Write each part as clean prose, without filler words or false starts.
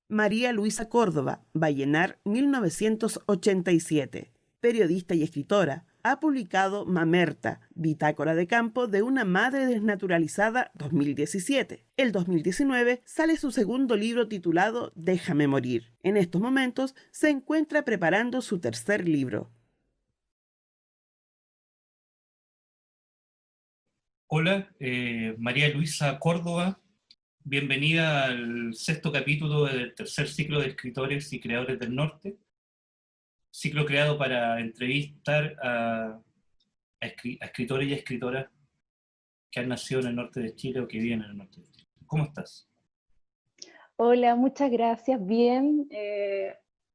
María Luisa Córdoba, Vallenar, 1987. Periodista y escritora. Ha publicado Mamerta, Bitácora de Campo de una madre desnaturalizada, 2017. El 2019 sale su segundo libro titulado Déjame morir. En estos momentos se encuentra preparando su tercer libro. Hola, María Luisa Córdoba, bienvenida al sexto capítulo del tercer ciclo de escritores y creadores del norte, ciclo creado para entrevistar a escritores y escritoras que han nacido en el norte de Chile o que viven en el norte de Chile. ¿Cómo estás? Hola, muchas gracias, bien,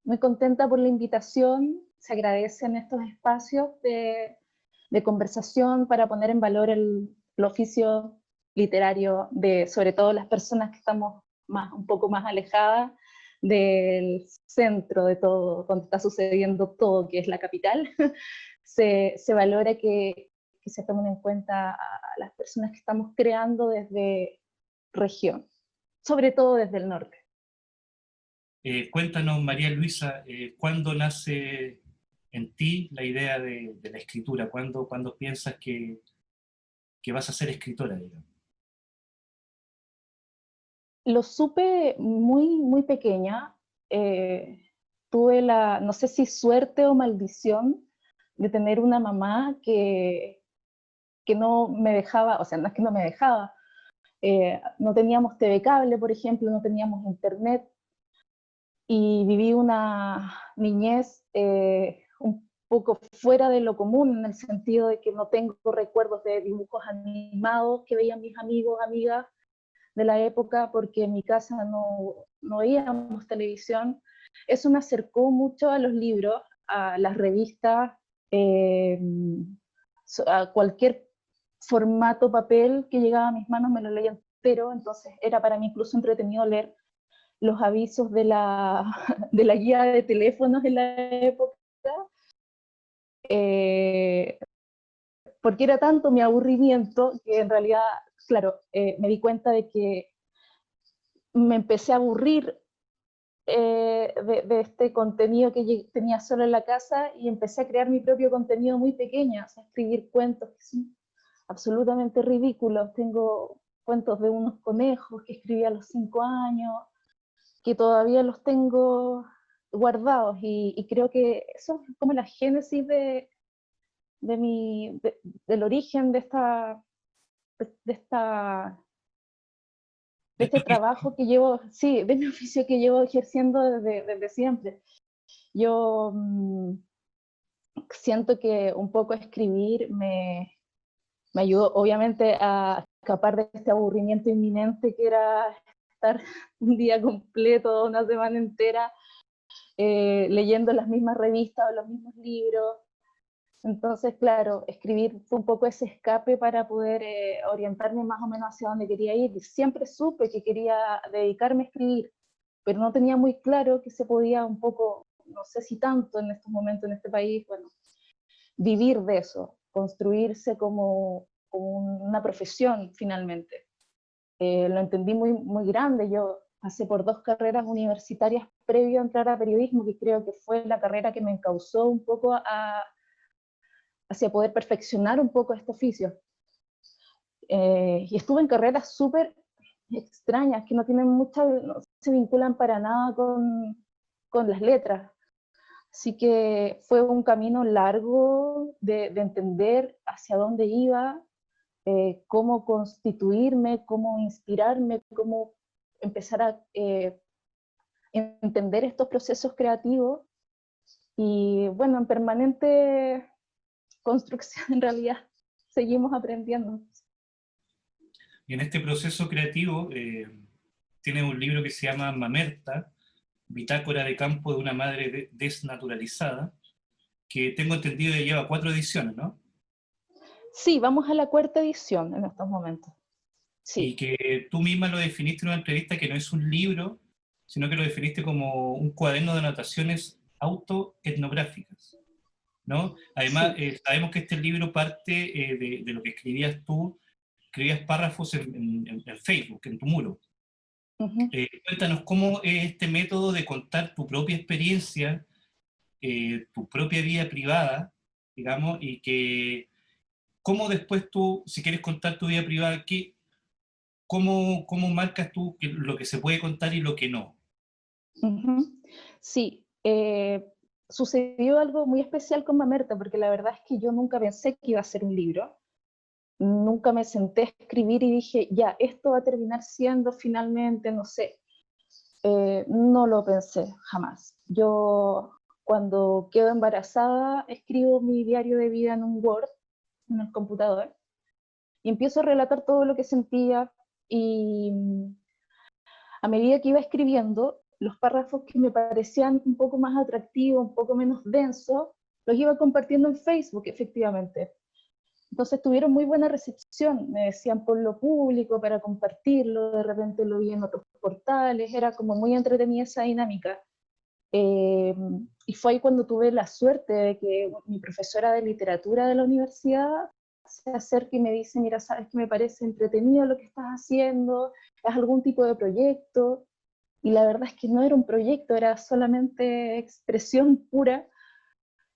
muy contenta por la invitación, se agradecen estos espacios de conversación para poner en valor el oficio literario de, sobre todo las personas que estamos un poco más alejadas del centro de todo, donde está sucediendo todo, que es la capital. Se valora que se tomen en cuenta a las personas que estamos creando desde región, sobre todo desde el norte. Cuéntanos, María Luisa, ¿cuándo nace en ti la idea de la escritura? ¿Cuándo piensas que vas a ser escritora, digamos? Lo supe muy pequeña. Tuve no sé si suerte o maldición, de tener una mamá que no me dejaba, o sea, no es que no me dejaba, no teníamos TV cable, por ejemplo, no teníamos internet, y viví una niñez un poco fuera de lo común, en el sentido de que no tengo recuerdos de dibujos animados que veían mis amigos, amigas de la época, porque en mi casa no veíamos televisión. Eso me acercó mucho a los libros, a las revistas, a cualquier formato papel que llegaba a mis manos me lo leía entero, entonces era para mí incluso entretenido leer los avisos de de la guía de teléfonos en la época, porque era tanto mi aburrimiento que en realidad, claro, me di cuenta de que me empecé a aburrir de este contenido que tenía solo en la casa, y empecé a crear mi propio contenido muy pequeño, o sea, escribir cuentos que son absolutamente ridículos. Tengo cuentos de unos conejos que escribí a los 5 años, que todavía los tengo guardados, y creo que eso es como la génesis del origen de este trabajo que llevo, sí, de mi oficio que llevo ejerciendo desde siempre. Yo siento que un poco escribir me ayudó, obviamente, a escapar de este aburrimiento inminente que era estar un día completo, una semana entera, leyendo las mismas revistas o los mismos libros. Entonces, claro, escribir fue un poco ese escape para poder orientarme más o menos hacia dónde quería ir. Y siempre supe que quería dedicarme a escribir, pero no tenía muy claro que se podía un poco, no sé si tanto en estos momentos en este país, bueno, vivir de eso, construirse como una profesión finalmente. Lo entendí muy grande. Yo pasé por 2 carreras universitarias previo a entrar a periodismo, que creo que fue la carrera que me encauzó un poco hacia poder perfeccionar un poco este oficio. Y estuve en carreras súper extrañas, que no se vinculan para nada con las letras. Así que fue un camino largo de entender hacia dónde iba, cómo constituirme, cómo inspirarme, cómo empezar a entender estos procesos creativos. Y bueno, en permanente construcción en realidad, seguimos aprendiendo. Y en este proceso creativo tienes un libro que se llama Mamerta, Bitácora de campo de una madre desnaturalizada, que tengo entendido que lleva 4 ediciones, ¿no? Sí, vamos a la 4ª edición en estos momentos. Y Sí. que tú misma lo definiste en una entrevista que no es un libro, sino que lo definiste como un cuaderno de anotaciones autoetnográficas, ¿no? Además, Sí. sabemos que este libro parte de lo que escribías tú, escribías párrafos en Facebook, en tu muro. Uh-huh. Cuéntanos cómo es este método de contar tu propia experiencia, tu propia vida privada, digamos, y que cómo después tú, si quieres contar tu vida privada, cómo marcas tú lo que se puede contar y lo que no. Uh-huh. Sí, sucedió algo muy especial con Mamerta, porque la verdad es que yo nunca pensé que iba a ser un libro. Nunca me senté a escribir y dije, ya, esto va a terminar siendo finalmente, no sé. No lo pensé jamás. Yo cuando quedo embarazada escribo mi diario de vida en un Word, en el computador, y empiezo a relatar todo lo que sentía, y a medida que iba escribiendo, los párrafos que me parecían un poco más atractivos, un poco menos densos, los iba compartiendo en Facebook, efectivamente. Entonces tuvieron muy buena recepción, me decían por lo público para compartirlo, de repente lo vi en otros portales, era como muy entretenida esa dinámica. Y fue ahí cuando tuve la suerte de que mi profesora de literatura de la universidad se acerca y me dice, mira, sabes que me parece entretenido lo que estás haciendo, ¿es algún tipo de proyecto? Y la verdad es que no era un proyecto, era solamente expresión pura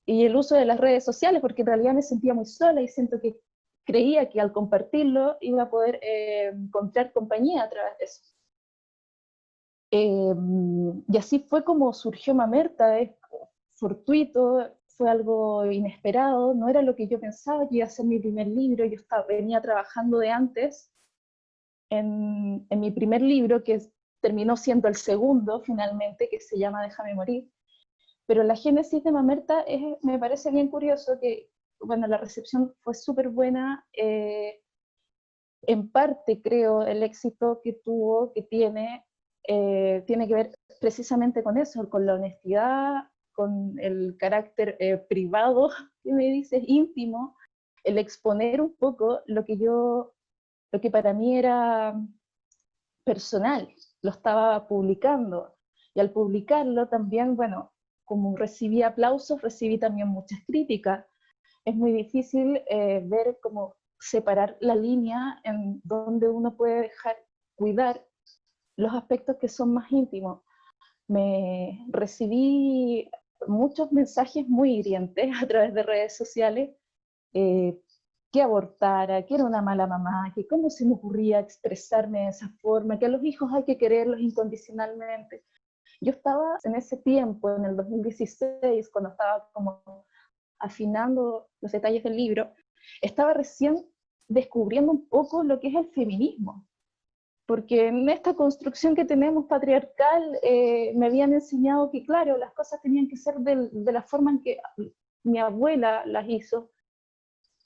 y el uso de las redes sociales, porque en realidad me sentía muy sola y siento que creía que al compartirlo iba a poder encontrar compañía a través de eso. Y así fue como surgió Mamerta, es fortuito, fue algo inesperado, no era lo que yo pensaba que iba a ser mi primer libro, yo venía trabajando de antes en mi primer libro, que terminó siendo el segundo finalmente, que se llama Déjame morir. Pero la génesis de Mamerta me parece bien curioso que, bueno, la recepción fue súper buena. En parte creo el éxito que tuvo, que tiene que ver precisamente con eso, con la honestidad, con el carácter privado, que me dices, íntimo, el exponer un poco lo que para mí era personal, lo estaba publicando. Y al publicarlo también, bueno, como recibí aplausos, recibí también muchas críticas. Es muy difícil ver cómo separar la línea en donde uno puede cuidar los aspectos que son más íntimos. Me recibí muchos mensajes muy hirientes a través de redes sociales, eh, que abortara, que era una mala mamá, que cómo se me ocurría expresarme de esa forma, que a los hijos hay que quererlos incondicionalmente. Yo estaba en ese tiempo, en el 2016, cuando estaba como afinando los detalles del libro, estaba recién descubriendo un poco lo que es el feminismo, porque en esta construcción que tenemos patriarcal me habían enseñado que, claro, las cosas tenían que ser de la forma en que mi abuela las hizo.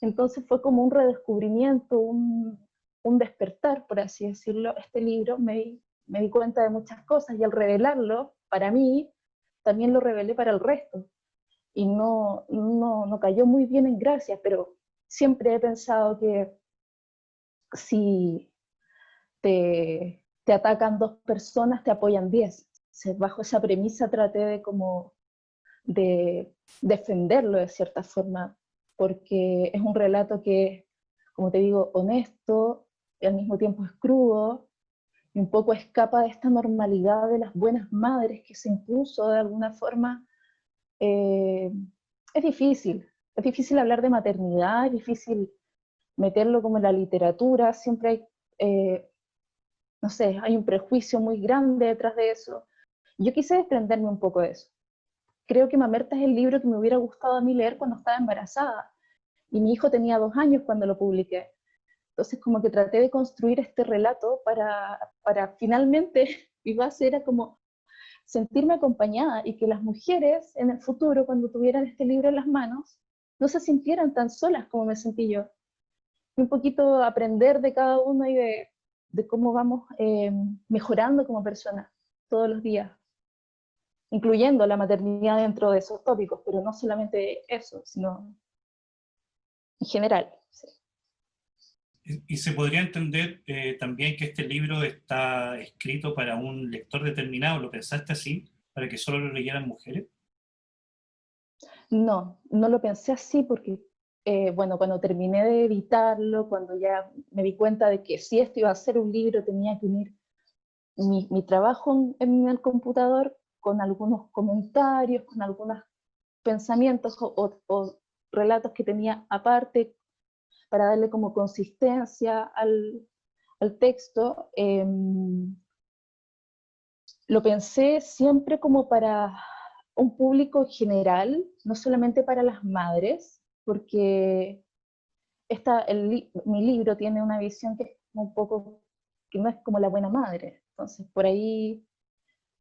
Entonces fue como un redescubrimiento, un despertar, por así decirlo. Este libro me di cuenta de muchas cosas y al revelarlo, para mí, también lo revelé para el resto. Y no cayó muy bien en gracia, pero siempre he pensado que si te atacan 2 personas, te apoyan 10. Bajo esa premisa traté de defenderlo de cierta forma, porque es un relato que, como te digo, honesto, y al mismo tiempo es crudo, y un poco escapa de esta normalidad de las buenas madres que se impuso de alguna forma. Eh, es difícil hablar de maternidad, es difícil meterlo como en la literatura, siempre hay, no sé, hay un prejuicio muy grande detrás de eso. Yo quise desprenderme un poco de eso. creo que Mamerta es el libro que me hubiera gustado a mí leer cuando estaba embarazada, y mi hijo tenía 2 años cuando lo publiqué. Entonces como que traté de construir este relato para finalmente, mi base era como sentirme acompañada y que las mujeres en el futuro, cuando tuvieran este libro en las manos, no se sintieran tan solas como me sentí yo. Un poquito aprender de cada uno y de cómo vamos mejorando como personas todos los días, incluyendo la maternidad dentro de esos tópicos, pero no solamente eso, sino en general. Sí. Y se podría entender también que este libro está escrito para un lector determinado. ¿Lo pensaste así? ¿Para que solo lo leyeran mujeres? No, no lo pensé así porque, bueno, cuando terminé de editarlo, cuando ya me di cuenta de que si esto iba a ser un libro, tenía que unir mi trabajo en el computador con algunos comentarios, con algunos pensamientos o relatos que tenía aparte para darle como consistencia al texto. Lo pensé siempre como para un público general, no solamente para las madres, porque mi libro tiene una visión que es un poco, que no es como la buena madre. Entonces, por ahí,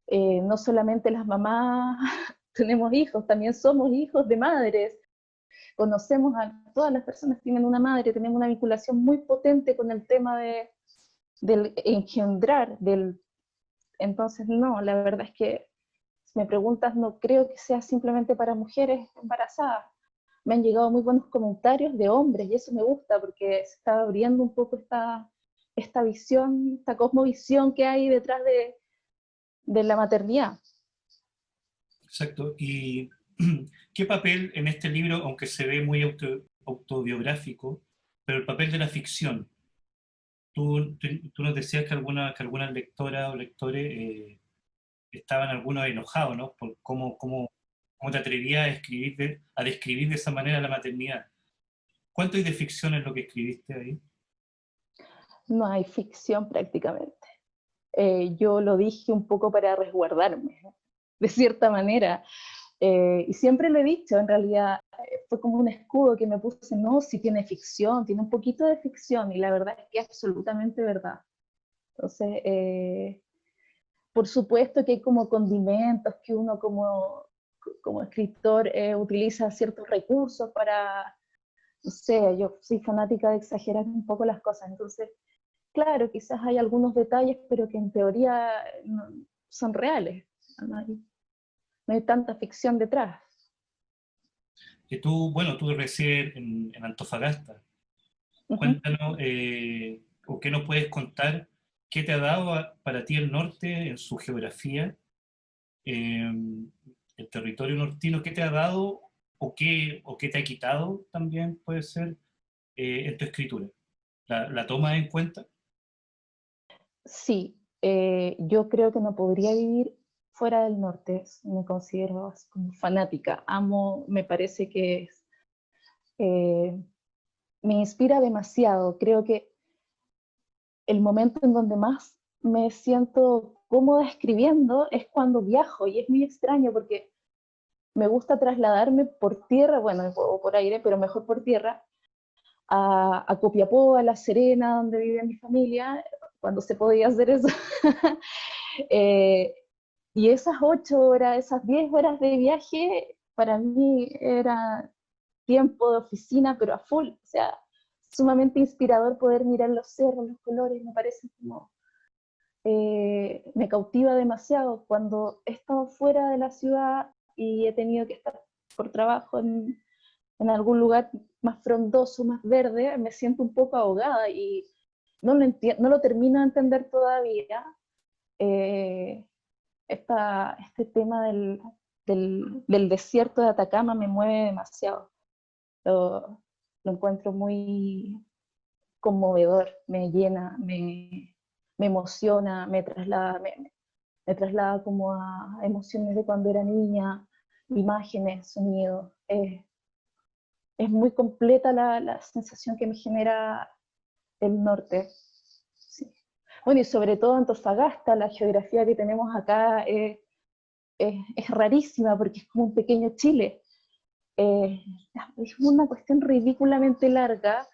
no solamente las mamás tenemos hijos, también somos hijos de madres. Conocemos a todas las personas que tienen una madre, tenemos una vinculación muy potente con el tema del engendrar, entonces no, la verdad es que si me preguntas, no creo que sea simplemente para mujeres embarazadas. Me han llegado muy buenos comentarios de hombres y eso me gusta porque se está abriendo un poco esta visión, esta cosmovisión que hay detrás de la maternidad. Exacto. ¿Y qué papel en este libro, aunque se ve muy autobiográfico, pero el papel de la ficción? Tú nos decías que algunas lectoras o lectores estaban algunos enojados, ¿no? Por cómo te atrevías a a describir de esa manera la maternidad. ¿Cuánto hay de ficción en lo que escribiste ahí? No hay ficción prácticamente. Yo lo dije un poco para resguardarme, ¿no? De cierta manera. Y siempre lo he dicho, en realidad fue como un escudo que me puse, no, si tiene ficción, tiene un poquito de ficción, y la verdad es que es absolutamente verdad. Entonces, por supuesto que hay como condimentos que uno como escritor utiliza ciertos recursos para, no sé, yo soy fanática de exagerar un poco las cosas, entonces, claro, quizás hay algunos detalles, pero que en teoría no, son reales, no hay, no hay tanta ficción detrás. Que tú, bueno, tú resides en Antofagasta. Uh -huh. Cuéntanos, o qué nos puedes contar, qué te ha dado para ti el norte en su geografía, eh, el territorio nortino, qué te ha dado o qué te ha quitado también puede ser en tu escritura. ¿La tomas en cuenta? Sí, yo creo que no podría vivir fuera del norte, me considero así como fanática, amo, me parece que eh, me inspira demasiado, creo que el momento en donde más me siento cómoda escribiendo es cuando viajo, y es muy extraño porque me gusta trasladarme por tierra, bueno, o por aire, pero mejor por tierra, a Copiapó, a La Serena, donde vive mi familia, cuando se podía hacer eso. eh, y esas 8 horas, esas 10 horas de viaje, para mí era tiempo de oficina, pero a full, o sea, sumamente inspirador poder mirar los cerros, los colores, me parece como, me cautiva demasiado cuando he estado fuera de la ciudad y he tenido que estar por trabajo en algún lugar más frondoso, más verde, me siento un poco ahogada y no lo termino de entender todavía. Eh, este tema del desierto de Atacama me mueve demasiado. Lo encuentro muy conmovedor, me llena, me emociona, me traslada como a emociones de cuando era niña, imágenes, sonidos. Es muy completa la sensación que me genera el norte. Sí. Bueno, y sobre todo Antofagasta, la geografía que tenemos acá es rarísima porque es como un pequeño Chile. Es una cuestión ridículamente larga.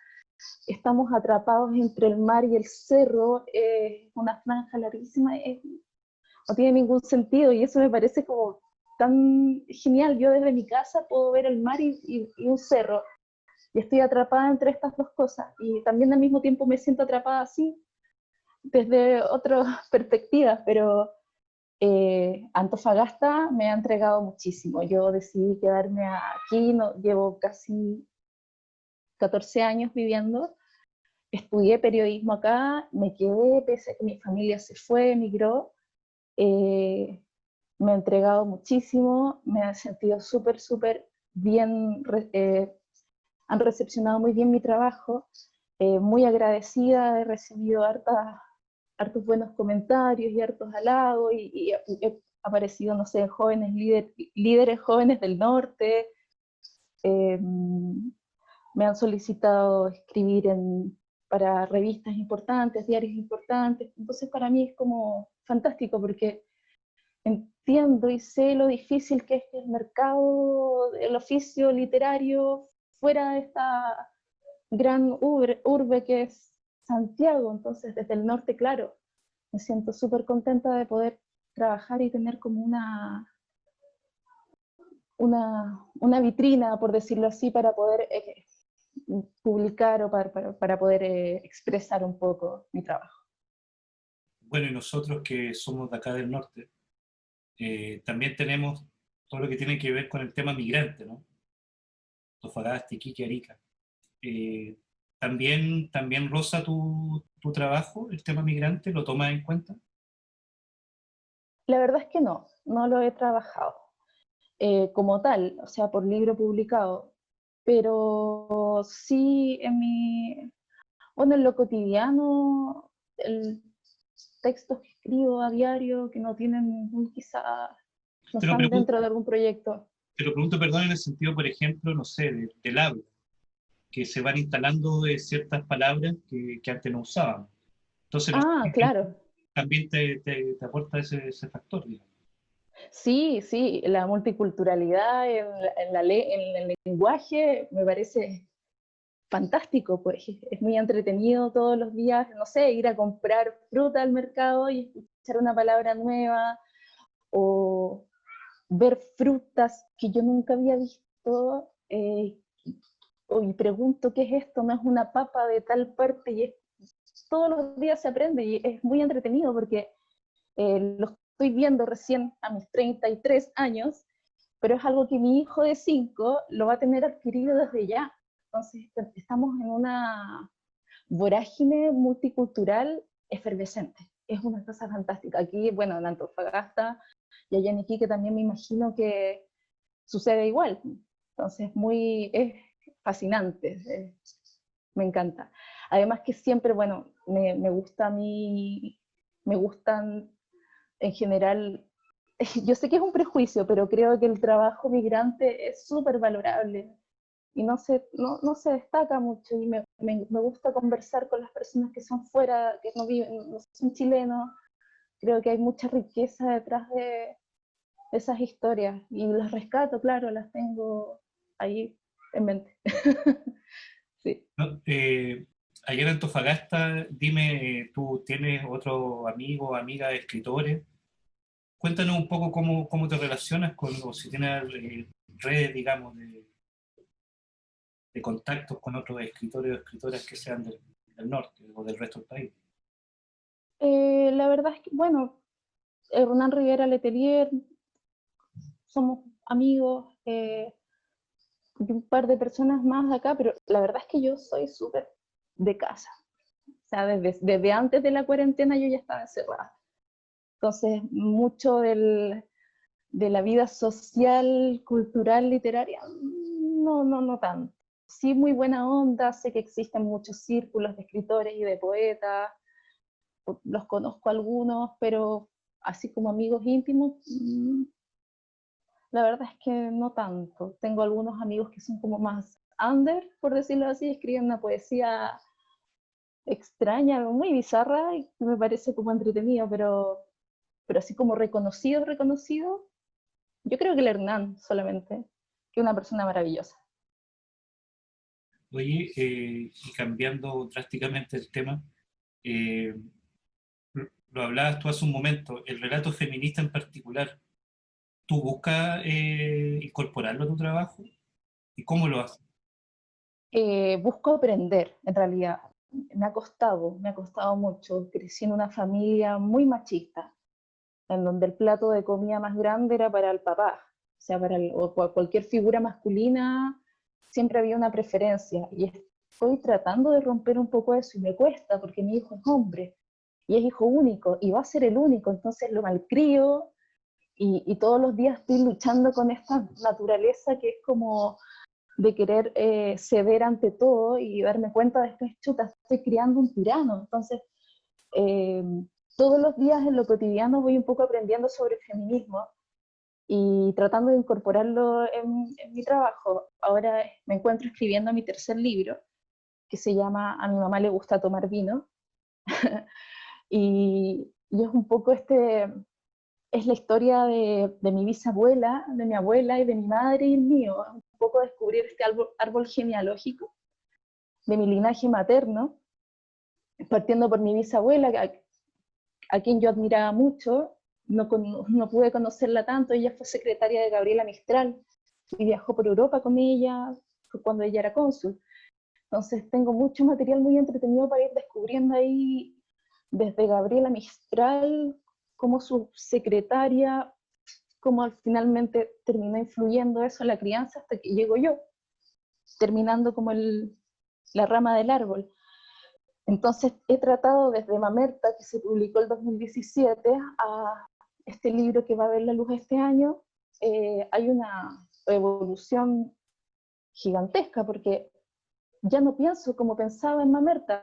Estamos atrapados entre el mar y el cerro, una franja larguísima, no tiene ningún sentido y eso me parece como tan genial. Yo desde mi casa puedo ver el mar y un cerro y estoy atrapada entre estas dos cosas y también al mismo tiempo me siento atrapada así desde otras perspectivas, pero Antofagasta me ha entregado muchísimo. Yo decidí quedarme aquí, no, llevo casi 14 años viviendo, estudié periodismo acá, me quedé pese a que mi familia se fue, emigró, me ha entregado muchísimo, me ha sentido súper, súper bien, han recepcionado muy bien mi trabajo, muy agradecida, he recibido hartos buenos comentarios y hartos halagos, y he aparecido, no sé, jóvenes líderes jóvenes del norte, me han solicitado escribir para revistas importantes, diarios importantes, entonces para mí es como fantástico porque entiendo y sé lo difícil que es el mercado, el oficio literario fuera de esta gran urbe que es Santiago. Entonces desde el norte, claro, me siento súper contenta de poder trabajar y tener como una vitrina, por decirlo así, para poder publicar o para poder expresar un poco mi trabajo. Bueno, y nosotros que somos de acá del norte, también tenemos todo lo que tiene que ver con el tema migrante, ¿no? Antofagasta, Iquique, Arica. Eh, también roza tu trabajo, el tema migrante, ¿lo tomas en cuenta? La verdad es que no lo he trabajado como tal, o sea, por libro publicado, pero sí bueno, en lo cotidiano, textos que escribo a diario que no tienen quizá, no Te lo están pregunto, dentro de algún proyecto. te lo pregunto, perdón, en el sentido, por ejemplo, no sé, del habla, que se van instalando ciertas palabras que antes no usábamos. Entonces, no sé Ah, si claro. también te aporta ese factor, digamos. Sí, la multiculturalidad en el lenguaje me parece fantástico, pues es muy entretenido todos los días, no sé, ir a comprar fruta al mercado y escuchar una palabra nueva, o ver frutas que yo nunca había visto, y pregunto qué es esto, no es una papa de tal parte, y todos los días se aprende y es muy entretenido porque lo estoy viendo recién a mis 33 años, pero es algo que mi hijo de 5 lo va a tener adquirido desde ya. Entonces estamos en una vorágine multicultural efervescente. Es una cosa fantástica. Aquí, bueno, en Antofagasta y allá en Iquique también me imagino que sucede igual. Entonces, es fascinante, me encanta. Además que siempre, bueno, me gusta a mí, me gustan en general, yo sé que es un prejuicio, pero creo que el trabajo migrante es súper valorable y no se destaca mucho, y me gusta conversar con las personas que son fuera, que no viven, no son chilenos. Creo que hay mucha riqueza detrás de esas historias y las rescato, claro, las tengo ahí en mente. Sí. ¿No? Allá en Antofagasta, dime, ¿tú tienes otro amigo o amiga escritores? Cuéntanos un poco cómo te relacionas con, o si tienes redes, digamos, de contactos con otros escritores o escritoras que sean del norte o del resto del país. La verdad es que, bueno, Hernán Rivera Letelier, somos amigos, y un par de personas más de acá, pero la verdad es que yo soy súper de casa. O sea, desde antes de la cuarentena yo ya estaba encerrada. Entonces, mucho de la vida social, cultural, literaria, no tanto. Sí, muy buena onda, sé que existen muchos círculos de escritores y de poetas, los conozco algunos, pero así como amigos íntimos, la verdad es que no tanto. Tengo algunos amigos que son como más under, por decirlo así, escriben una poesía extraña, muy bizarra, y me parece como entretenido, pero así como reconocido, Yo creo que el Hernán solamente, que es una persona maravillosa. Oye, y cambiando drásticamente el tema, eh, lo hablabas tú hace un momento, el relato feminista en particular, ¿tú buscas incorporarlo a tu trabajo? ¿Y cómo lo haces? Busco aprender, en realidad. Me ha costado mucho. Crecí en una familia muy machista, en donde el plato de comida más grande era para el papá, o sea, o cualquier figura masculina, siempre había una preferencia. Y estoy tratando de romper un poco eso y me cuesta, porque mi hijo es hombre y es hijo único y va a ser el único, entonces lo malcrio y todos los días estoy luchando con esta naturaleza que es como de querer ceder ante todo y darme cuenta después, chuta, estoy criando un tirano. Entonces, eh, todos los días en lo cotidiano voy un poco aprendiendo sobre feminismo y tratando de incorporarlo en mi trabajo. Ahora me encuentro escribiendo mi tercer libro, que se llama A mi mamá le gusta tomar vino, y es un poco es la historia de mi bisabuela, de mi abuela y de mi madre y el mío, un poco descubrir este árbol genealógico de mi linaje materno, partiendo por mi bisabuela, a quien yo admiraba mucho, no pude conocerla tanto, ella fue secretaria de Gabriela Mistral y viajó por Europa con ella, fue cuando ella era cónsul. Entonces tengo mucho material muy entretenido para ir descubriendo ahí, desde Gabriela Mistral, como su secretaria, cómo finalmente terminó influyendo eso en la crianza hasta que llego yo, terminando como la rama del árbol. Entonces he tratado desde Mamerta, que se publicó el 2017, a este libro que va a ver la luz este año. Hay una evolución gigantesca, porque ya no pienso como pensaba en Mamerta.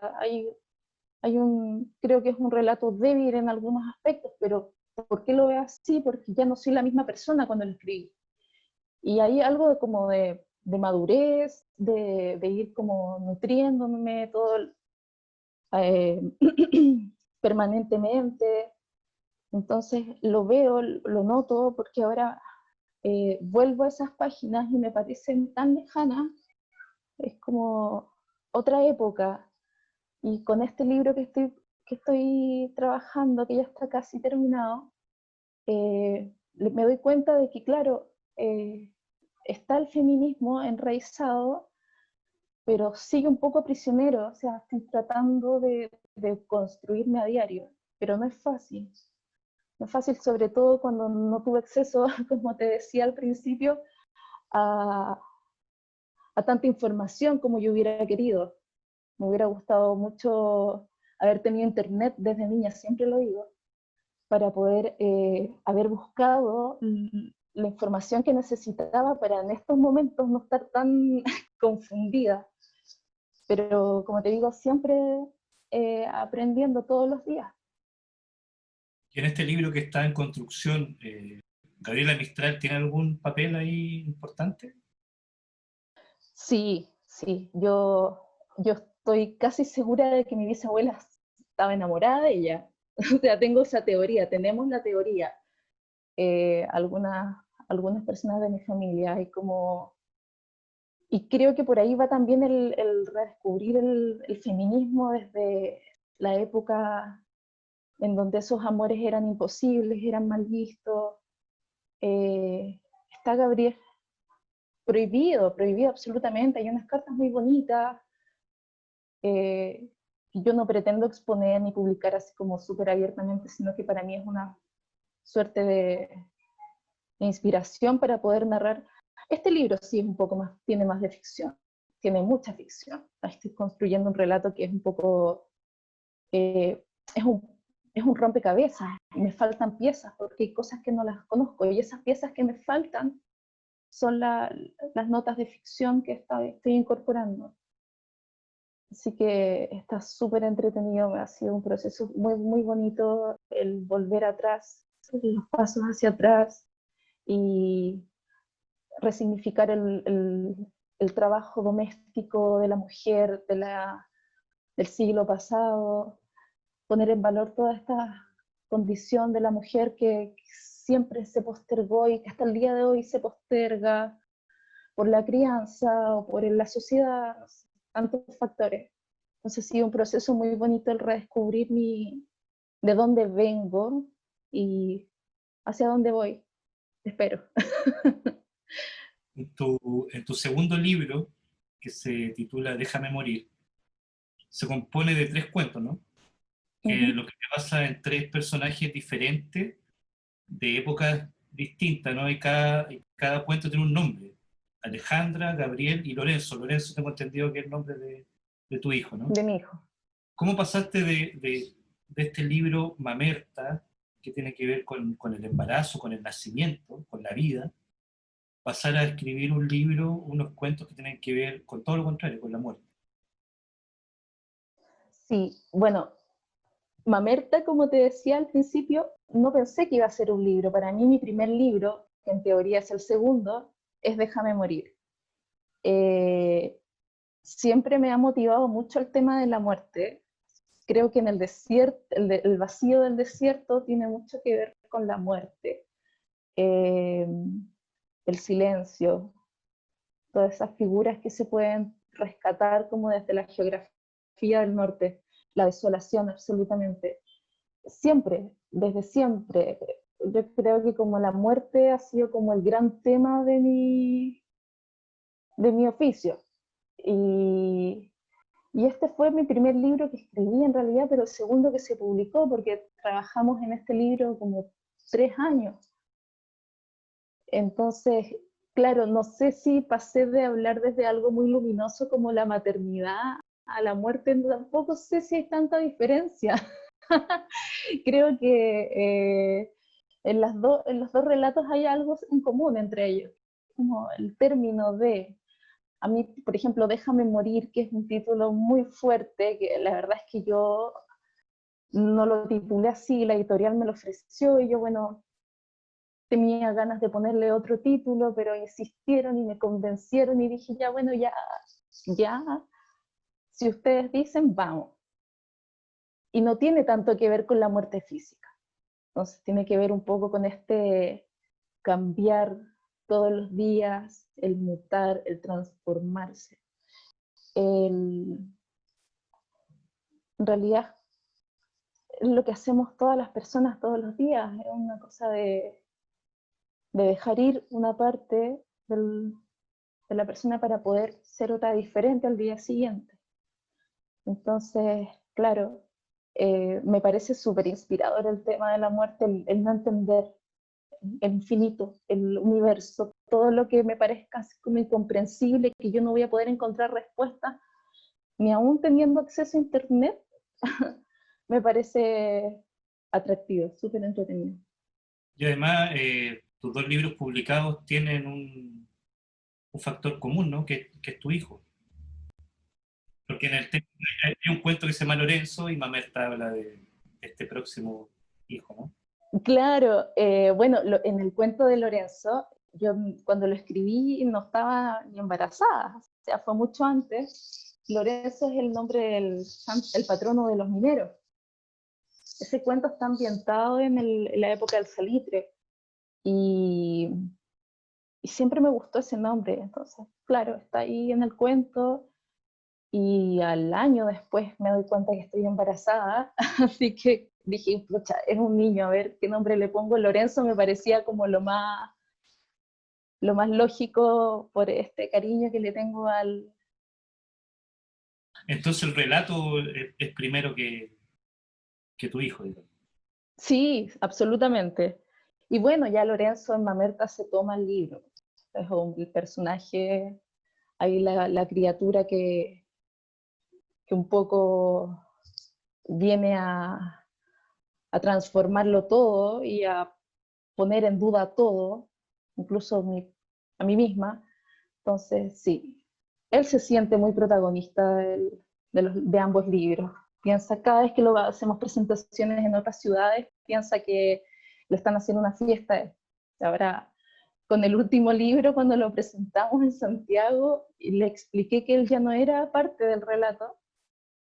Creo que es un relato débil en algunos aspectos, pero ¿por qué lo veo así? Porque ya no soy la misma persona cuando lo escribí. Y hay algo de madurez, de ir como nutriéndome todo eh, permanentemente. Entonces lo veo, lo noto, porque ahora vuelvo a esas páginas y me parecen tan lejanas, es como otra época. Y con este libro que estoy trabajando, que ya está casi terminado, me doy cuenta de que, claro, está el feminismo enraizado, pero sigue un poco prisionero, o sea, estoy tratando de construirme a diario, pero no es fácil. No es fácil, sobre todo cuando no tuve acceso, como te decía al principio, a, a tanta información como yo hubiera querido. Me hubiera gustado mucho haber tenido internet desde niña, siempre lo digo, para poder haber buscado la información que necesitaba para en estos momentos no estar tan confundida. Pero como te digo, siempre aprendiendo todos los días. Y en este libro que está en construcción, ¿Gabriela Mistral tiene algún papel ahí importante? Sí, sí, yo estoy casi segura de que mi bisabuela estaba enamorada de ella. O sea, tengo esa teoría, tenemos la teoría. Algunas personas de mi familia, y creo que por ahí va también el redescubrir el feminismo desde la época en donde esos amores eran imposibles, eran mal vistos. Está Gabriel prohibido, prohibido absolutamente. Hay unas cartas muy bonitas que yo no pretendo exponer ni publicar así como súper abiertamente, sino que para mí es una suerte de inspiración para poder narrar. Este libro sí es un poco más, tiene más de ficción, tiene mucha ficción. Estoy construyendo un relato que es un poco, eh, es un, es un rompecabezas, y me faltan piezas porque hay cosas que no las conozco, y esas piezas que me faltan son las notas de ficción que estoy incorporando. Así que está súper entretenido, ha sido un proceso muy, muy bonito el volver atrás, los pasos hacia atrás y resignificar el trabajo doméstico de la mujer del siglo pasado, poner en valor toda esta condición de la mujer que siempre se postergó y que hasta el día de hoy se posterga por la crianza o por la sociedad, no sé, tantos factores. Entonces sí, un proceso muy bonito el redescubrir de dónde vengo y hacia dónde voy, espero. En tu segundo libro, que se titula Déjame morir, se compone de 3 cuentos, ¿no? Lo que pasa en 3 personajes diferentes de épocas distintas, ¿no? Y cada cuento tiene un nombre. Alejandra, Gabriel y Lorenzo. Lorenzo tengo entendido que es el nombre de tu hijo, ¿no? De mi hijo. ¿Cómo pasaste de este libro Mamerta, que tiene que ver con el embarazo, con el nacimiento, con la vida, pasar a escribir un libro, unos cuentos que tienen que ver con todo lo contrario, con la muerte? Sí, bueno, Mamerta, como te decía al principio, no pensé que iba a ser un libro. Para mí mi primer libro, que en teoría es el segundo, es Déjame morir. Siempre me ha motivado mucho el tema de la muerte. Creo que en el desierto, el vacío del desierto tiene mucho que ver con la muerte. El silencio, todas esas figuras que se pueden rescatar como desde la geografía del norte, la desolación absolutamente. Siempre, desde siempre, yo creo que como la muerte ha sido como el gran tema de mi oficio. Y este fue mi primer libro que escribí en realidad, pero el segundo que se publicó, porque trabajamos en este libro como 3 años. Entonces, claro, no sé si pasé de hablar desde algo muy luminoso como la maternidad a la muerte, tampoco sé si hay tanta diferencia. Creo que en los dos relatos hay algo en común entre ellos, como el término de, a mí, por ejemplo, Déjame morir, que es un título muy fuerte, que la verdad es que yo no lo titulé así, la editorial me lo ofreció y yo, bueno, tenía ganas de ponerle otro título, pero insistieron y me convencieron y dije, ya, bueno, ya, si ustedes dicen, vamos. Y no tiene tanto que ver con la muerte física. Entonces tiene que ver un poco con este cambiar todos los días, el mutar, el transformarse. En realidad, lo que hacemos todas las personas todos los días es una cosa de dejar ir una parte de la persona para poder ser otra diferente al día siguiente. Entonces, claro, me parece súper inspirador el tema de la muerte, el no entender el infinito, el universo, todo lo que me parezca así como incomprensible, que yo no voy a poder encontrar respuestas, ni aún teniendo acceso a internet, me parece atractivo, súper entretenido. Y además, tus 2 libros publicados tienen un factor común, ¿no? Que es tu hijo. Porque en el texto hay un cuento que se llama Lorenzo y Mamerta habla de este próximo hijo, ¿no? Claro, bueno, en el cuento de Lorenzo, yo cuando lo escribí no estaba ni embarazada, o sea, fue mucho antes. Lorenzo es el nombre el patrono de los mineros. Ese cuento está ambientado en la época del salitre y, y siempre me gustó ese nombre, entonces, claro, está ahí en el cuento y al año después me doy cuenta que estoy embarazada, así que dije, pucha, es un niño, a ver qué nombre le pongo. Lorenzo me parecía como lo más lógico por este cariño que le tengo al... Entonces el relato es primero que tu hijo, digamos. Sí, absolutamente. Y bueno, ya Lorenzo en Mamerta se toma el libro. Es un personaje, ahí la criatura que un poco viene a transformarlo todo y a poner en duda todo, incluso a mí misma. Entonces, sí, él se siente muy protagonista de ambos libros. Piensa, cada vez que hacemos presentaciones en otras ciudades, piensa que lo están haciendo una fiesta. Ahora, con el último libro, cuando lo presentamos en Santiago, le expliqué que él ya no era parte del relato,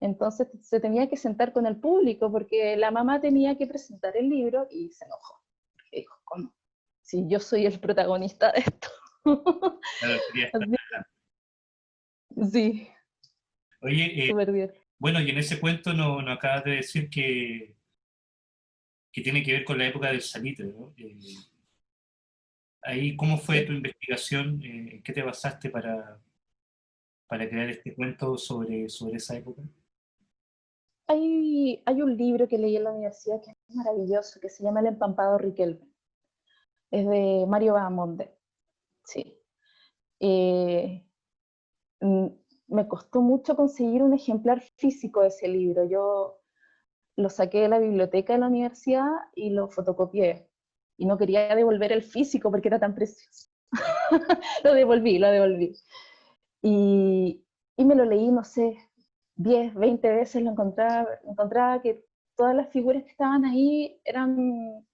entonces se tenía que sentar con el público porque la mamá tenía que presentar el libro y se enojó. Y dijo, ¿cómo? Si yo soy el protagonista de esto. Claro, quería estar. Sí, Oye, súper bien. bueno, y en ese cuento nos acabas de decir que tiene que ver con la época del salitre, ¿no? Ahí, ¿cómo fue Sí. tu investigación? ¿En qué te basaste para crear este cuento sobre esa época? Hay un libro que leí en la universidad que es maravilloso, que se llama El empampado Riquelme. Es de Mario Bahamonde. Sí. Eh, mm, Me costó mucho conseguir un ejemplar físico de ese libro. Yo lo saqué de la biblioteca de la universidad y lo fotocopié. Y no quería devolver el físico porque era tan precioso. Lo devolví. Y, y me lo leí, no sé, 10, 20 veces encontraba que todas las figuras que estaban ahí eran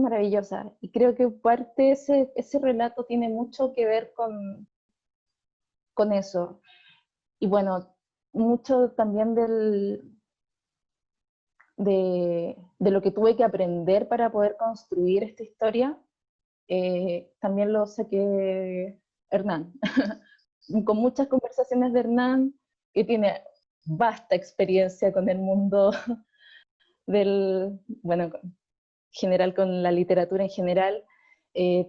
maravillosas. Y creo que parte ese relato tiene mucho que ver con eso. Y bueno, mucho también de lo que tuve que aprender para poder construir esta historia, también lo saqué de Hernán. Con muchas conversaciones de Hernán, que tiene vasta experiencia con el mundo bueno, general, con la literatura en general,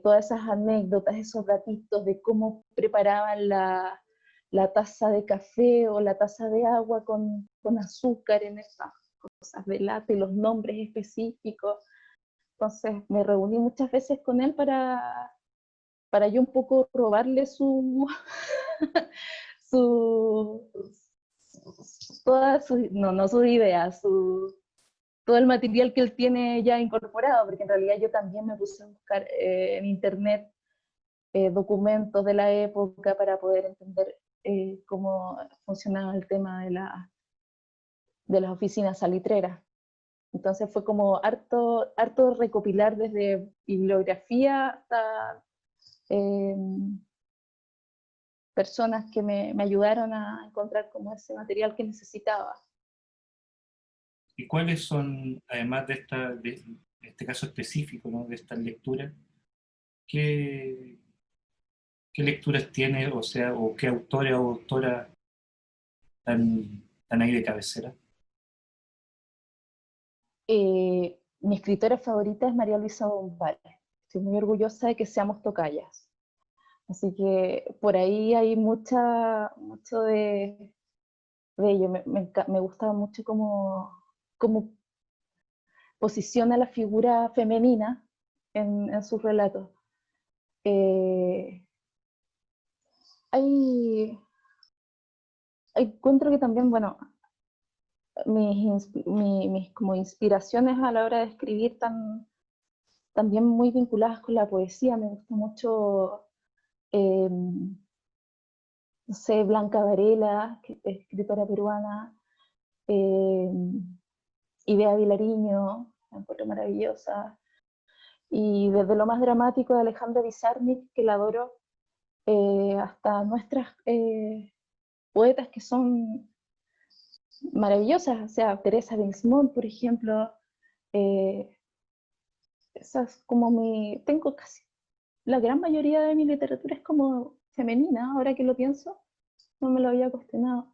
todas esas anécdotas, esos datitos de cómo preparaban la taza de café o la taza de agua con azúcar en esas cosas de lata y los nombres específicos. Entonces me reuní muchas veces con él para yo un poco robarle su, todas sus, no sus ideas, todo el material que él tiene ya incorporado, porque en realidad yo también me puse a buscar en internet documentos de la época para poder entender cómo funcionaba el tema de las oficinas salitreras. Entonces fue como harto recopilar desde bibliografía hasta eh, personas que me ayudaron a encontrar como ese material que necesitaba. ¿Y cuáles son, además de este caso específico, ¿no? De estas lecturas, qué, qué lecturas tiene, o sea, o qué autores o autoras están ahí de cabecera? Mi escritora favorita es María Luisa Bombal. Estoy muy orgullosa de que seamos tocallas. Así que por ahí hay mucho de ello. Me gusta mucho cómo posiciona la figura femenina en sus relatos. Eh, hay, Encuentro que también, bueno, mis como inspiraciones a la hora de escribir también muy vinculadas con la poesía. Me gusta mucho, no sé, Blanca Varela, que es escritora peruana, eh, Idea Vilariño, la encuentro maravillosa, y desde lo más dramático de Alejandra Pizarnik, que la adoro, hasta nuestras poetas que son maravillosas, o sea, Teresa Benzmont, por ejemplo, eh, esas como tengo casi, la gran mayoría de mi literatura es como femenina, ahora que lo pienso, no me lo había cuestionado.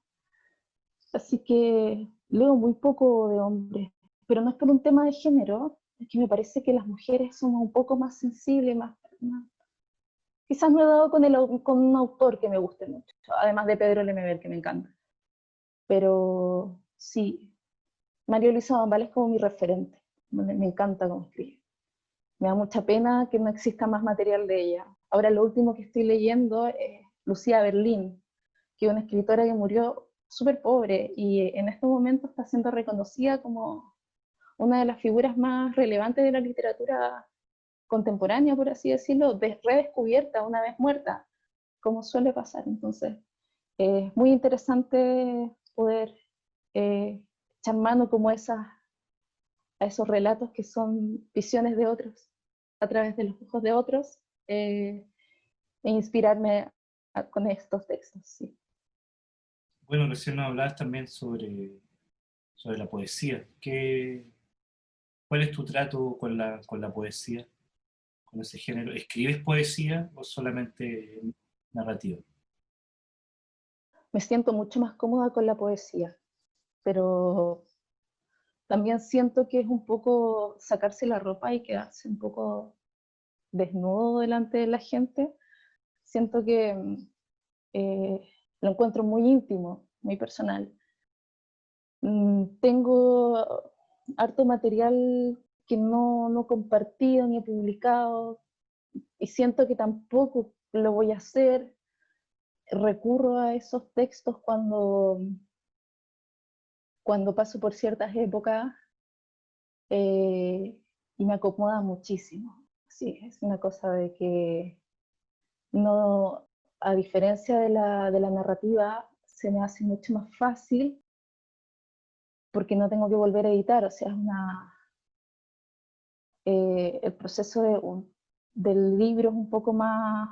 Así que leo muy poco de hombres, pero no es por un tema de género, es que me parece que las mujeres somos un poco más sensibles, quizás no he dado con un autor que me guste mucho, además de Pedro Lemebel, que me encanta. Pero sí, María Luisa Bambal es como mi referente, me encanta cómo escribe. Me da mucha pena que no exista más material de ella. Ahora lo último que estoy leyendo es Lucía Berlín, que es una escritora que murió súper pobre y en este momento está siendo reconocida como una de las figuras más relevantes de la literatura contemporánea, por así decirlo, redescubierta una vez muerta, como suele pasar. Entonces, es muy interesante poder echar mano como a esos relatos que son visiones de otros, a través de los ojos de otros, e inspirarme con estos textos. Sí. Bueno, recién nos hablabas también sobre la poesía. ¿Cuál es tu trato con la poesía, con ese género? ¿Escribes poesía o solamente narrativa? Me siento mucho más cómoda con la poesía, pero también siento que es un poco sacarse la ropa y quedarse un poco desnudo delante de la gente. Siento que eh, lo encuentro muy íntimo, muy personal. Tengo harto material que no he compartido ni he publicado y siento que tampoco lo voy a hacer. Recurro a esos textos cuando paso por ciertas épocas y me acomoda muchísimo. Sí, es una cosa de que no, a diferencia de la narrativa, se me hace mucho más fácil porque no tengo que volver a editar, o sea, el proceso del libro es un poco más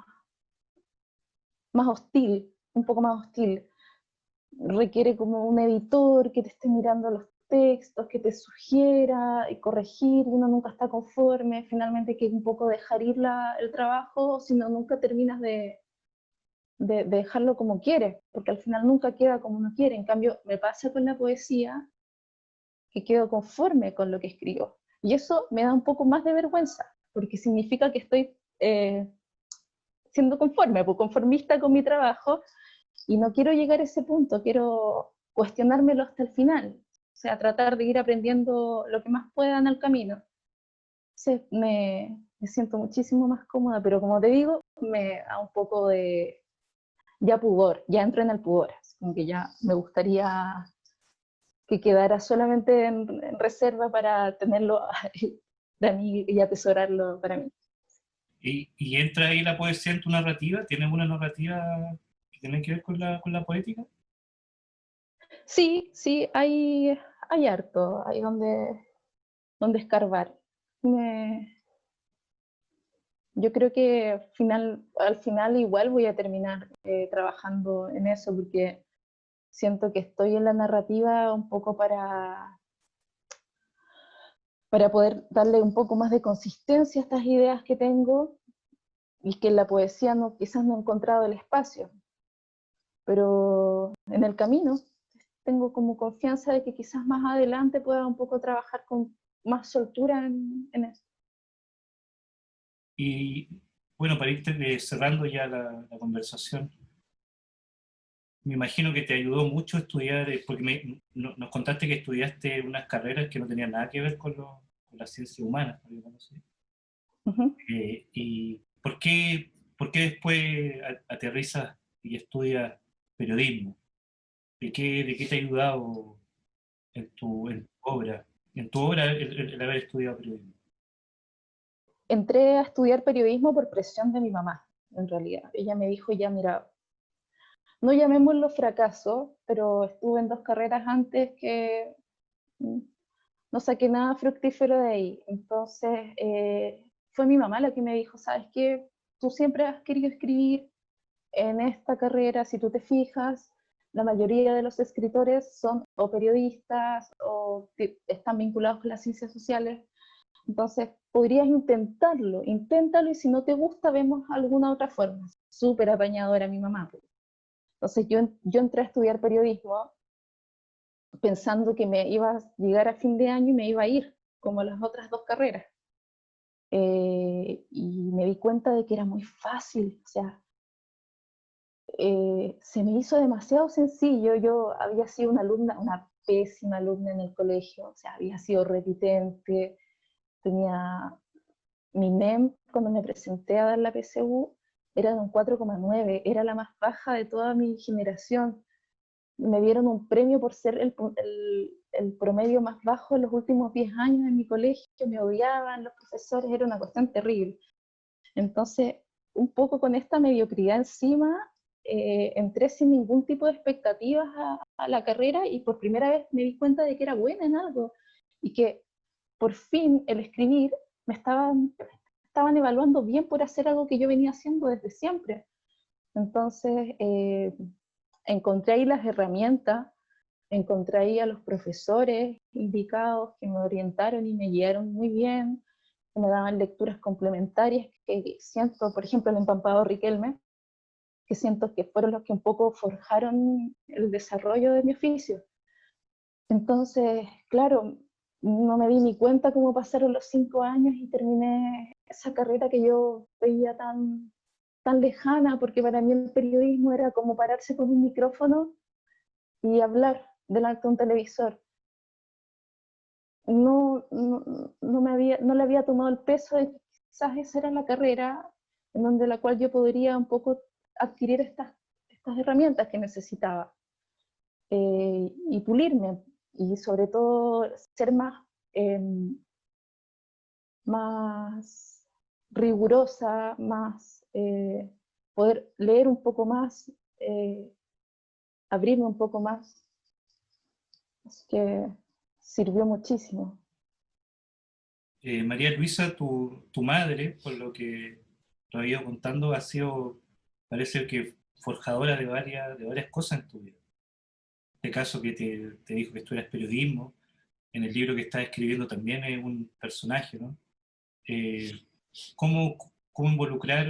hostil, un poco más hostil. Requiere como un editor que te esté mirando los textos, que te sugiera y corregir, y uno nunca está conforme, finalmente hay que un poco dejar ir el trabajo, si no nunca terminas de dejarlo como quieres, porque al final nunca queda como uno quiere. En cambio, me pasa con la poesía que quedo conforme con lo que escribo. Y eso me da un poco más de vergüenza, porque significa que estoy siendo conforme, pues conformista con mi trabajo, y no quiero llegar a ese punto, quiero cuestionármelo hasta el final, o sea, tratar de ir aprendiendo lo que más pueda en el camino. Entonces me siento muchísimo más cómoda, pero como te digo, me da un poco de ya pudor, ya entro en el pudor, como que ya me gustaría que quedara solamente en reserva para tenerlo de mí y atesorarlo para mí. ¿Y entra ahí la poesía en tu narrativa? ¿Tienes una narrativa que tiene que ver con la poética? Sí, sí, hay harto, hay donde escarbar. Me, yo creo que al final igual voy a terminar trabajando en eso porque siento que estoy en la narrativa un poco para poder darle un poco más de consistencia a estas ideas que tengo y que en la poesía quizás no he encontrado el espacio, pero en el camino tengo como confianza de que quizás más adelante pueda un poco trabajar con más soltura en eso. Y bueno, para ir cerrando ya la conversación, me imagino que te ayudó mucho estudiar, porque nos contaste que estudiaste unas carreras que no tenían nada que ver con las ciencias humanas, ¿no? Yo conocí. Uh -huh. ¿Y por qué después aterrizas y estudias periodismo? De qué te ha ayudado en tu obra? En tu obra el haber estudiado periodismo. Entré a estudiar periodismo por presión de mi mamá, en realidad. Ella me dijo, ya mira, no llamémoslo fracaso, pero estuve en dos carreras antes que no saqué nada fructífero de ahí. Entonces, fue mi mamá la que me dijo, ¿sabes qué? Tú siempre has querido escribir en esta carrera, si tú te fijas, la mayoría de los escritores son o periodistas o están vinculados con las ciencias sociales. Entonces, podrías intentarlo, inténtalo y si no te gusta, vemos alguna otra forma. Súper apañadora mi mamá. Entonces, yo entré a estudiar periodismo pensando que me iba a llegar a fin de año y me iba a ir, como las otras dos carreras. Y me di cuenta de que era muy fácil, o sea, se me hizo demasiado sencillo. Yo había sido una alumna, una pésima alumna en el colegio, o sea, había sido repitente, tenía mi NEM cuando me presenté a dar la PSU era de un 4,9, era la más baja de toda mi generación. Me dieron un premio por ser el promedio más bajo en los últimos 10 años en mi colegio, me odiaban los profesores, era una cuestión terrible. Entonces, un poco con esta mediocridad encima, entré sin ningún tipo de expectativas a la carrera y por primera vez me di cuenta de que era buena en algo y que por fin el escribir me estaban evaluando bien por hacer algo que yo venía haciendo desde siempre. Entonces, encontré ahí las herramientas encontré ahí a los profesores indicados que me orientaron y me guiaron muy bien, que me daban lecturas complementarias que siento, por ejemplo, el Empampado Riquelme, que siento que fueron los que un poco forjaron el desarrollo de mi oficio. Entonces, claro, no me di ni cuenta cómo pasaron los 5 años y terminé esa carrera que yo veía tan lejana, porque para mí el periodismo era como pararse con un micrófono y hablar delante de un televisor. No le había tomado el peso de que quizás esa era la carrera en donde la cual yo podría un poco adquirir estas herramientas que necesitaba, y pulirme, y sobre todo ser más rigurosa, poder leer un poco más, abrirme un poco más. Así que sirvió muchísimo. María Luisa, tu madre, por lo que lo he ido contando, ha sido, parece que, forjadora de varias cosas en tu vida. Este caso que te dijo que estudias periodismo, en el libro que estás escribiendo también es un personaje, ¿no? Eh, ¿cómo, cómo involucrar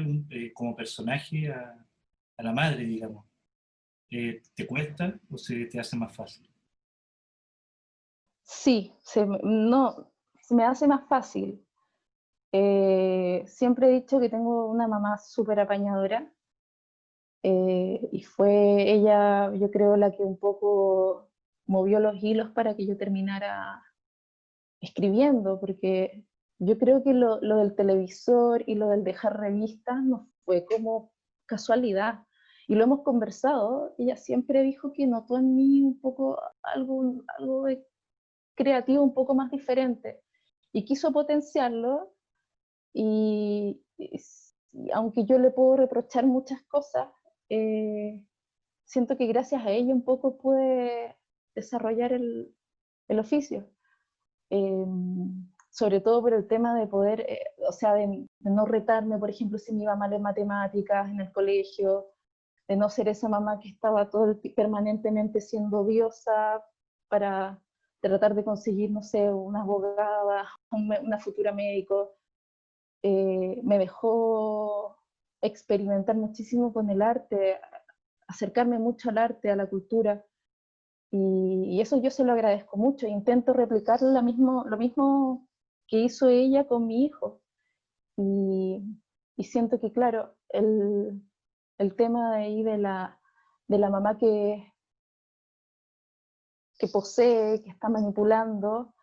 como personaje a la madre, digamos? ¿Te cuesta o se te hace más fácil? Sí, no, se me hace más fácil. Siempre he dicho que tengo una mamá súper apañadora, y fue ella, yo creo, la que un poco movió los hilos para que yo terminara escribiendo, porque yo creo que lo del televisor y lo del dejar revistas no fue como casualidad. Y lo hemos conversado, ella siempre dijo que notó en mí un poco algo de creativo un poco más diferente y quiso potenciarlo, y aunque yo le puedo reprochar muchas cosas, eh, siento que gracias a ella un poco pude desarrollar el oficio. Eh, Sobre todo por el tema de poder, o sea, de no retarme, por ejemplo, si me iba mal en matemáticas en el colegio, de no ser esa mamá que estaba permanentemente siendo diosa para tratar de conseguir, no sé, una abogada, una futura médico. Me dejó experimentar muchísimo con el arte, acercarme mucho al arte, a la cultura, y eso yo se lo agradezco mucho. Intento replicar lo mismo que hizo ella con mi hijo, y, y siento que, claro, el tema de ahí de la mamá que posee, que está manipulando,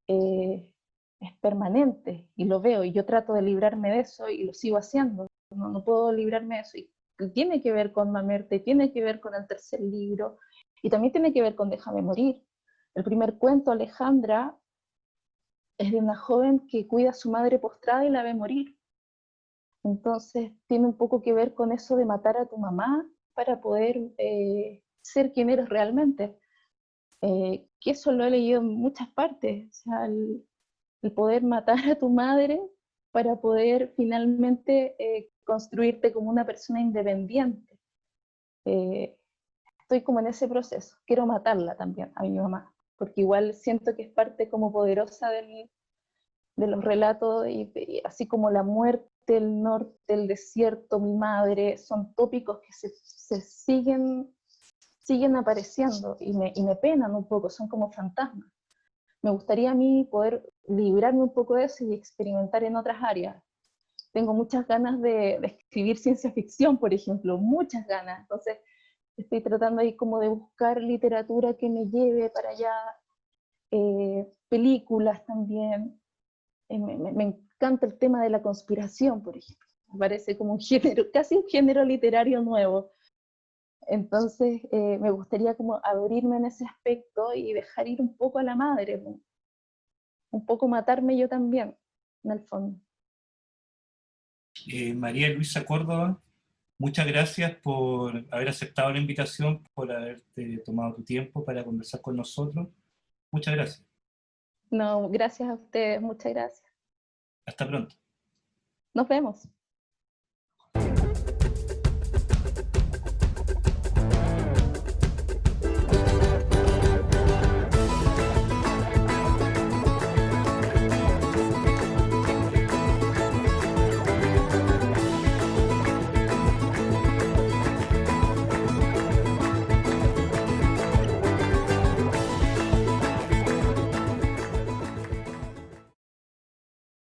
eh, es permanente, y lo veo, y yo trato de librarme de eso y lo sigo haciendo. No puedo librarme de eso, y tiene que ver con Mamerte, tiene que ver con el tercer libro, y también tiene que ver con Déjame morir. El primer cuento, Alejandra, es de una joven que cuida a su madre postrada y la ve morir. Entonces tiene un poco que ver con eso de matar a tu mamá para poder ser quien eres realmente. Que eso lo he leído en muchas partes. O sea, el poder matar a tu madre para poder finalmente construirte como una persona independiente. Eh, Estoy como en ese proceso. Quiero matarla también, a mi mamá, porque igual siento que es parte como poderosa de los relatos, y así como la muerte, el norte, el desierto, mi madre, son tópicos que se siguen apareciendo, y me penan un poco, son como fantasmas. Me gustaría a mí poder librarme un poco de eso y experimentar en otras áreas. Tengo muchas ganas de escribir ciencia ficción, por ejemplo, muchas ganas. Entonces estoy tratando ahí como de buscar literatura que me lleve para allá, películas también. Me encanta el tema de la conspiración, por ejemplo. Me parece como un género, casi un género literario nuevo. Entonces me gustaría como abrirme en ese aspecto y dejar ir un poco a la madre, un poco matarme yo también, en el fondo. María Luisa Córdoba, muchas gracias por haber aceptado la invitación, por haberte tomado tu tiempo para conversar con nosotros. Muchas gracias. No, gracias a ustedes, muchas gracias. Hasta pronto. Nos vemos.